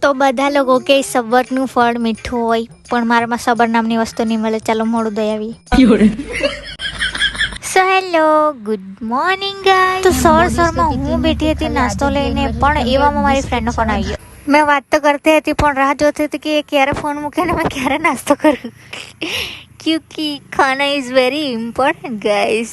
તો બધા લોકો કે સબરનું ફળ મીઠું હોય, પણ મારામાં સબર નામની વસ્તુ નહીં મળે. ચાલો મોડું દઈ આવી. So hello, good morning guys. તો સવારમાં હું બેઠી હતી નાસ્તો લઈને, પણ એવામાં મારી ફ્રેન્ડનો ફોન આવી ગયો. મેં વાત તો કરતી હતી પણ રાહ જોતી હતી કે ક્યારે ફોન મૂકે ને મેં ક્યારે નાસ્તો કરું. ક્યુકી ખાના ઇઝ વેરી ઇમ્પોર્ટન્ટ ગાઈસ.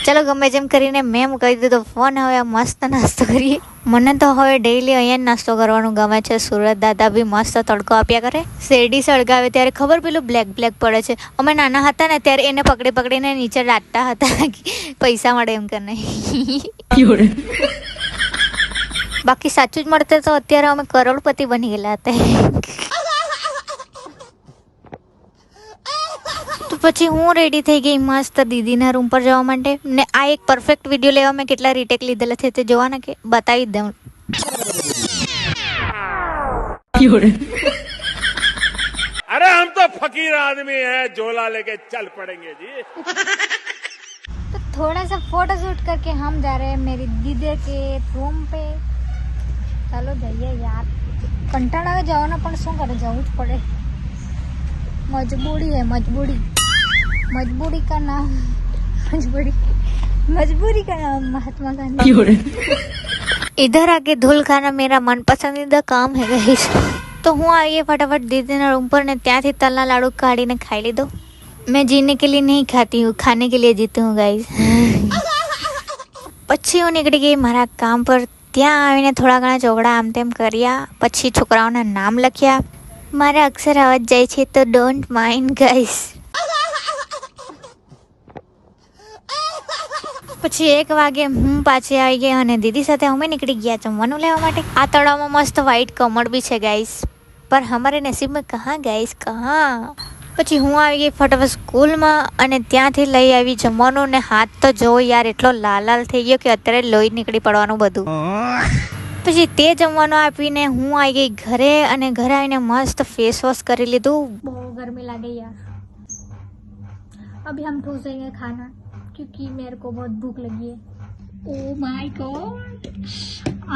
ચલો ગમે જેમ કરીને મેં મૂકી દીધો ફોન. હવે મસ્ત નાસ્તો કરીએ. મને તો હવે ડેઈલી અહીંયા જ નાસ્તો કરવાનું ગમે છે. સુરત દાદા બી મસ્ત તડકો આપ્યા કરે. શેરડી સળગાવે ત્યારે ખબર પેલું બ્લેક પડે છે. અમે નાના હતા ને ત્યારે એને પકડીને નીચે લાટતા હતા પૈસા મળે એમ કરીને. બાકી સાચું જ મળતે તો અત્યારે અમે કરોડપતિ બની ગયેલા હતા. તો પછી હું રેડી થઈ ગઈ મસ્ત દીદીના રૂમ પર જવા માટે. ને આ એક પરફેક્ટ વિડીયો લેવા મેં કેટલા રીટેક લીધેલા છે તે જોવાના કે બતાવી દઉં. अरे हम तो फकीर आदमी हैं, झोला लेके चल पड़ेंगे जी. तो थोड़ा सा फोटो शूट करके हम जा रहे हैं मेरी दीदी के रूम पे. ચાલો જઈએ યાર. કંટાળા આવે જવાના પણ શું કરે, જવું જ પડે. मजबूरी है, मजबूरी का नाम मजबूरी का नाम महात्मा गांधी. इधर आके धूल खाना मेरा मन पसंदीदा काम है गाइस. तो હું આવી फटाफट दीदीના रूम पर ने ત્યાંથી તલના લાડુ કાઢીને ખાઈ લીધો. मैं जीने के लिए नहीं खाती हूँ, खाने के लिए जीती हूँ गाइस. પછી હું નીકળી ગઈ મારા કામ પર. ત્યાં આવીને થોડા ઘણા ચોગડા આમ તેમ કર્યા. પછી છોકરાઓના નામ લખ્યા. મારા અક્ષર આવવા જાય છે તો ડોન્ટ માઇન્ડ ગાઈસ. પછી 1 વાગે હું પાછી આવી ગઈ અને દીદી સાથે અમે નીકળી ગયા જમવાનું લેવા માટે. આ તળાવમાં મસ્ત વ્હાઈટ કમળ બી છે ગાઈસ, પર હમારે નસીબ में કહાં ગાઈસ કહાં. પછી હું આવી ગઈ ફટાફટ સ્કૂલમાં અને ત્યાંથી લઈ આવી જમવાનું. ને હાથ તો જોવો યાર, એટલો લાલ થઈ ગયો કે અત્યારે લોહી નીકળી પડવાનું બધું. પછી તે જમવાનું આપીને હું આવી ગઈ ઘરે અને ઘરે આવીને મસ્ત ફેસ વોશ કરી લીધું. બહુ ગરમી લાગે યાર. અભી હમ ઠોસેંગે ખાના ક્योंकि मेरे को बहुत भूख लगी है. ओ माय गॉड,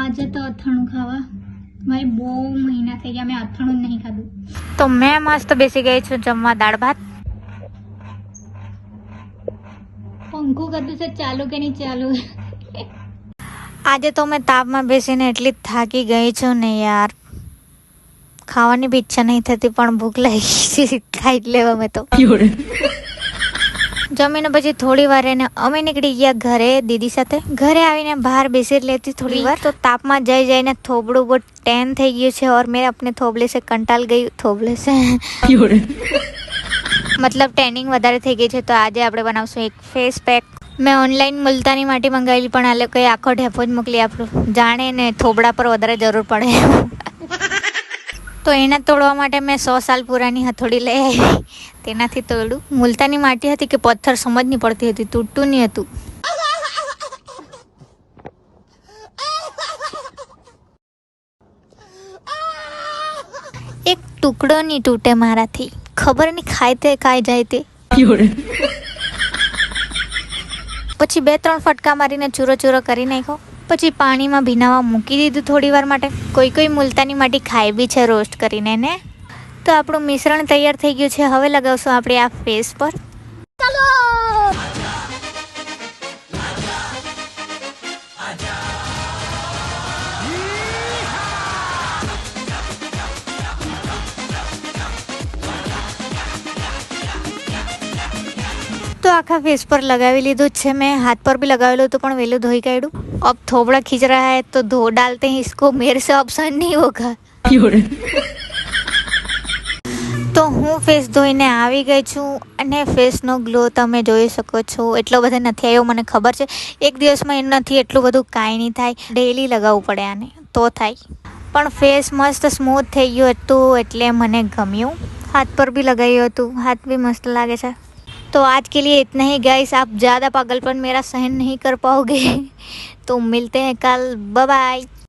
આજે તો અથાણું ખાવા. ભાઈ બહુ મહિના થઈ ગયા મેં અથાણું જ નહીં ખાધું. તો મેં મસ્ત બેસી ગઈ છું જમવા દાળ ભાત. પંખો કદું છે ચાલુ કે નહીં ચાલુ. આજે તો મેં તાપમાં બેસીને એટલી થાકી ગઈ છું ને યાર, ખાવાની બી ઈચ્છા નહીં થતી પણ ભૂખ લાગી છે ખાઈ જ લેવા મેં તો. જમીને પછી થોડી વાર એને અમે નીકળી ગયા ઘરે દીદી સાથે. ઘરે આવીને બહાર બેસી લેતી થોડી વાર. તો તાપમાં જઈને થોબડું બહુ ટેન થઈ ગયું છે और મેં अपने થોબલે से કંટાળ ગઈ. થોબલે से મતલબ ટેનિંગ વધારે થઈ ગઈ છે. તો આજે આપણે બનાવશું એક ફેસ પેક. મેં ઓનલાઈન મુલતાની માટી મંગાવેલી પણ આ લોકોએ આખો ઢેફો જ મોકલી આપણું. જાણે ને થોબડા પર વધારે જરૂર પડે. તો એના તોડવા માટે મેં 100 સાલ પુરાની હથોડી લઈ આવી. તેનાથી તોડું. મુલતાની માટી હતી કે પથ્થર સમજ નહીં પડતી હતી, તૂટતું નહીં હતું. એક ટુકડો નહીં તૂટે મારાથી. ખબર નહીં ખાય તે ખાઈ જાય તે. પછી 2-3 ફટકા મારીને ચૂરો કરી નાખ્યો. પછી પાણીમાં ભીનાવા મૂકી દીધું થોડી વાર માટે. કોઈ મુલતાની માટી ખાય બી છે રોસ્ટ કરીને ને. તો આપણું મિશ્રણ તૈયાર થઈ ગયું છે. હવે લગાવશું આપણે આ ફેસ પર. ચાલો તો આખા ફેસ પર લગાવી લીધું છે મેં. હાથ પર બી લગાવેલું હતું પણ વહેલું ધોઈ કાઢ્યું. अब थोबड़ा खींच रहा है तो धो डालते हैं इसको, मेरे से ऑप्शन नहीं होगा. તો હું ફેસ ધોઈને આવી ગઈ છું અને ફેસનો ગ્લો તમે જોઈ શકો છો. એટલો બધો નથી આવ્યો મને ખબર છે. એક દિવસમાં એનાથી એટલું બધું કાંઈ નહીં થાય. ડેઈલી લગાવવું પડે આને તો થાય. પણ ફેસ મસ્ત સ્મૂથ થઈ ગયું હતું એટલે મને ગમ્યું. हाथ पर भी लगाई હતું. हाथ भी मस्त लागे છે. तो आज के लिए इतना ही गाइस. आप ज़्यादा पागलपन मेरा सहन नहीं कर पाओगे. तो मिलते हैं कल. Bye bye.